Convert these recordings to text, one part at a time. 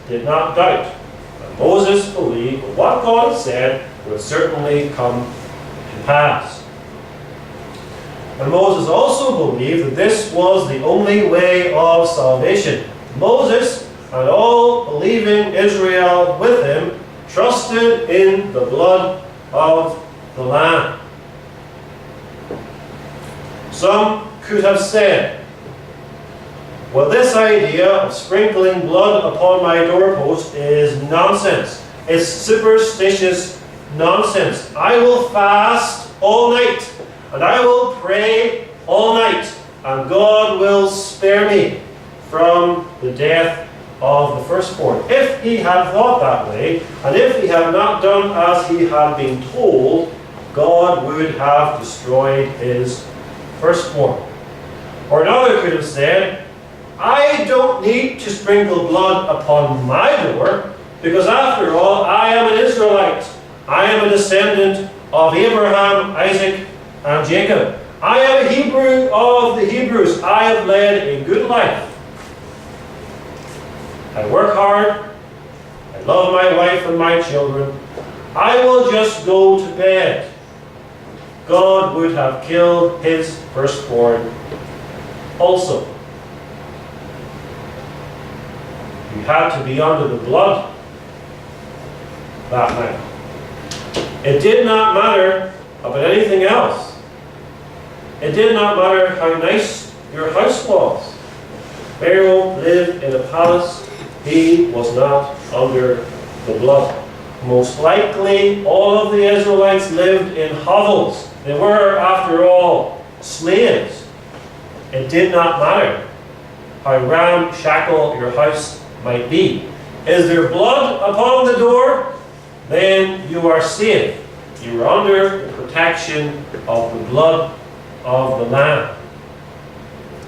did not doubt. And Moses believed that what God had said would certainly come to pass. And Moses also believed that this was the only way of salvation. Moses and all believing Israel with him trusted in the blood of the Lamb. Some could have said, well, this idea of sprinkling blood upon my doorpost is nonsense. It's superstitious nonsense. I will fast all night, and I will pray all night, and God will spare me from the death of the firstborn. If he had thought that way, and if he had not done as he had been told, God would have destroyed his firstborn. Or another could have said, I don't need to sprinkle blood upon my door, because after all, I am an Israelite. I am a descendant of Abraham, Isaac, and Jacob. I am a Hebrew of the Hebrews. I have led a good life. I work hard. I love my wife and my children. I will just go to bed. God would have killed his firstborn also. You had to be under the blood that night. It did not matter about anything else. It did not matter how nice your house was. Pharaoh lived in a palace. He was not under the blood. Most likely, all of the Israelites lived in hovels. They were, after all, slaves. It did not matter how ramshackle your house might be. Is there blood upon the door? Then you are safe. You are under the protection of the blood of the Lamb.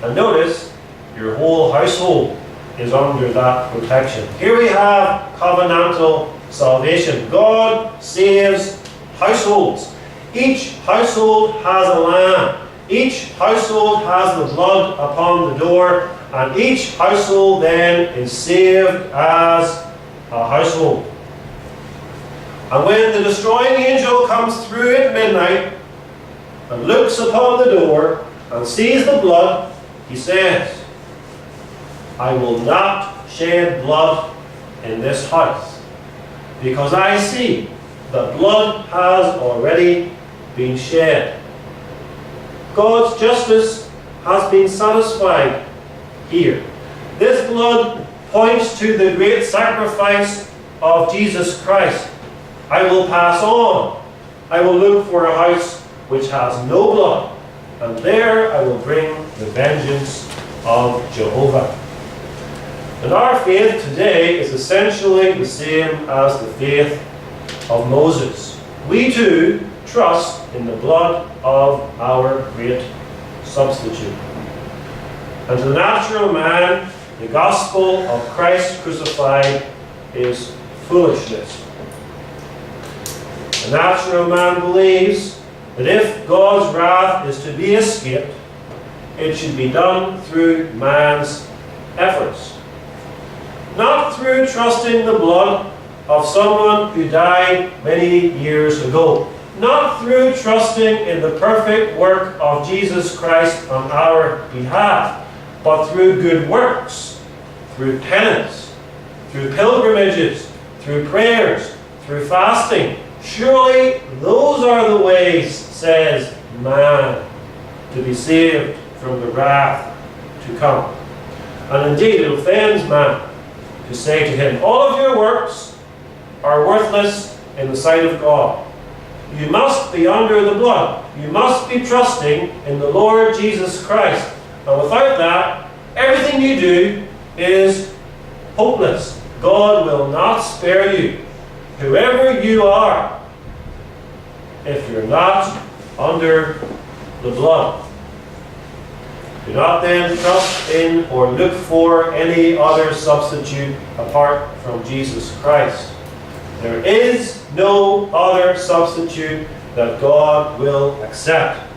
And notice, your whole household is under that protection. Here we have covenantal salvation. God saves households. Each household has a lamb. Each household has the blood upon the door, and each household then is saved as a household. And when the destroying angel comes through at midnight and looks upon the door and sees the blood, he says, I will not shed blood in this house, because I see that blood has already been shed. God's justice has been satisfied here. This blood points to the great sacrifice of Jesus Christ. I will pass on. I will look for a house which has no blood, and there I will bring the vengeance of Jehovah. And our faith today is essentially the same as the faith of Moses. We too trust in the blood of our great substitute. And to the natural man, the gospel of Christ crucified is foolishness. The natural man believes that if God's wrath is to be escaped, it should be done through man's efforts. Not through trusting the blood of someone who died many years ago. Not through trusting in the perfect work of Jesus Christ on our behalf, but through good works, through penance, through pilgrimages, through prayers, through fasting. Surely those are the ways, says man, to be saved from the wrath to come. And indeed it offends man to say to him, all of your works are worthless in the sight of God. You must be under the blood. You must be trusting in the Lord Jesus Christ. And without that, everything you do is hopeless. God will not spare you, whoever you are, if you're not under the blood. Do not then trust in or look for any other substitute apart from Jesus Christ. There is no other substitute that God will accept.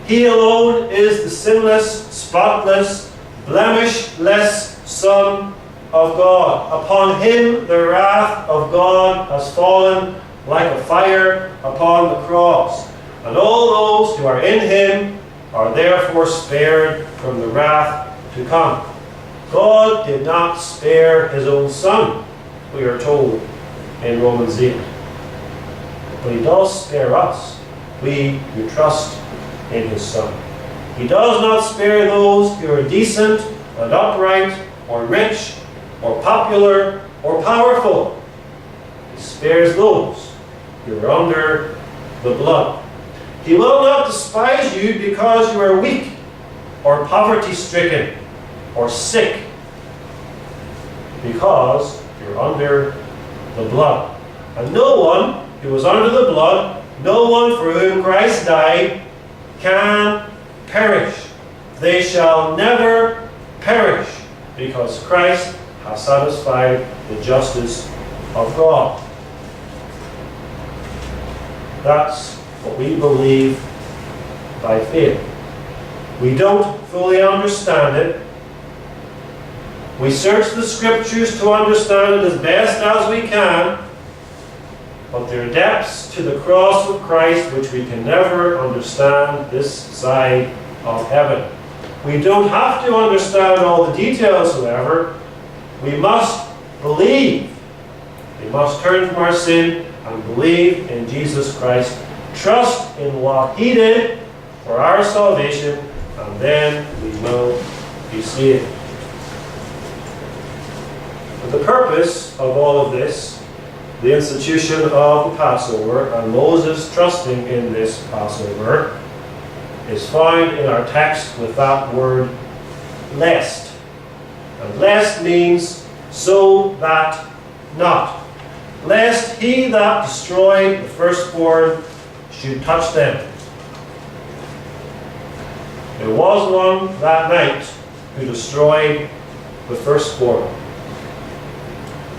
He alone is the sinless, spotless, blemishless Son of God. Upon him the wrath of God has fallen like a fire upon the cross. And all those who are in him are therefore spared from the wrath to come. God did not spare his own Son, we are told in Romans 8. But he does spare us, we who trust in his Son. He does not spare those who are decent and upright, or rich, or popular, or powerful. He spares those who are under the blood. He will not despise you because you are weak, or poverty-stricken, or sick, because you're under the blood. And no one who is under the blood, no one for whom Christ died, can perish. They shall never perish, because Christ has satisfied the justice of God. That's what we believe by faith. We don't fully understand it. We search the Scriptures to understand it as best as we can, but there are depths to the cross of Christ which we can never understand this side of heaven. We don't have to understand all the details, however. We must believe. We must turn from our sin and believe in Jesus Christ. Trust in what he did for our salvation, and then we will be saved. But the purpose of all of this, the institution of the Passover, and Moses trusting in this Passover, is found in our text with that word, lest. And lest means so that not. Lest he that destroyed the firstborn should touch them. There was one that night who destroyed the firstborn.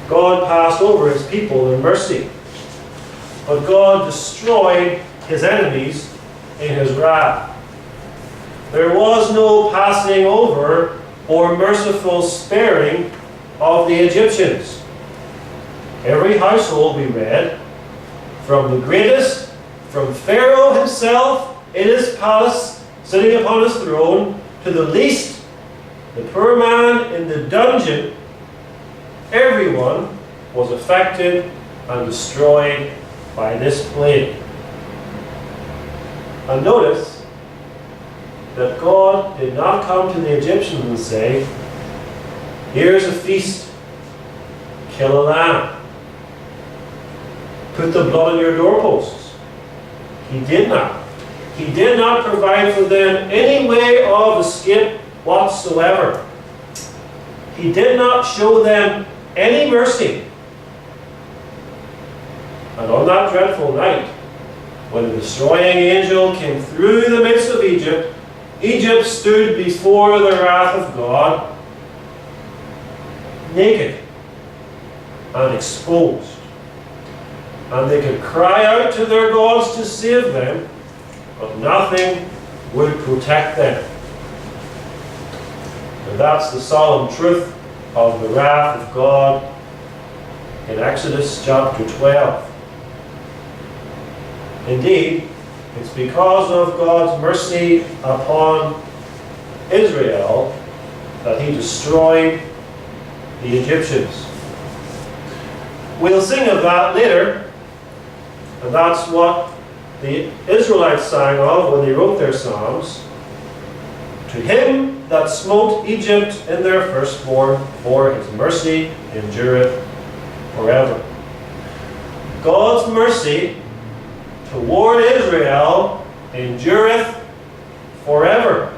God passed over his people in mercy, but God destroyed his enemies in his wrath. There was no passing over or merciful sparing of the Egyptians. Every household, we read, from the greatest, from Pharaoh himself in his palace, sitting upon his throne, to the least, the poor man in the dungeon, everyone was affected and destroyed by this plague. And notice that God did not come to the Egyptians and say, here's a feast, kill a lamb, put the blood on your doorposts. He did not. He did not provide for them any way of escape whatsoever. He did not show them any mercy. And on that dreadful night, when the destroying angel came through the midst of Egypt, Egypt stood before the wrath of God, naked and exposed. And they could cry out to their gods to save them, but nothing would protect them. And that's the solemn truth of the wrath of God in Exodus chapter 12. Indeed, it's because of God's mercy upon Israel that he destroyed the Egyptians. We'll sing of that later, and that's what the Israelites sang of when they wrote their psalms. To him that smote Egypt in their firstborn, for his mercy endureth forever. God's mercy toward Israel endureth forever.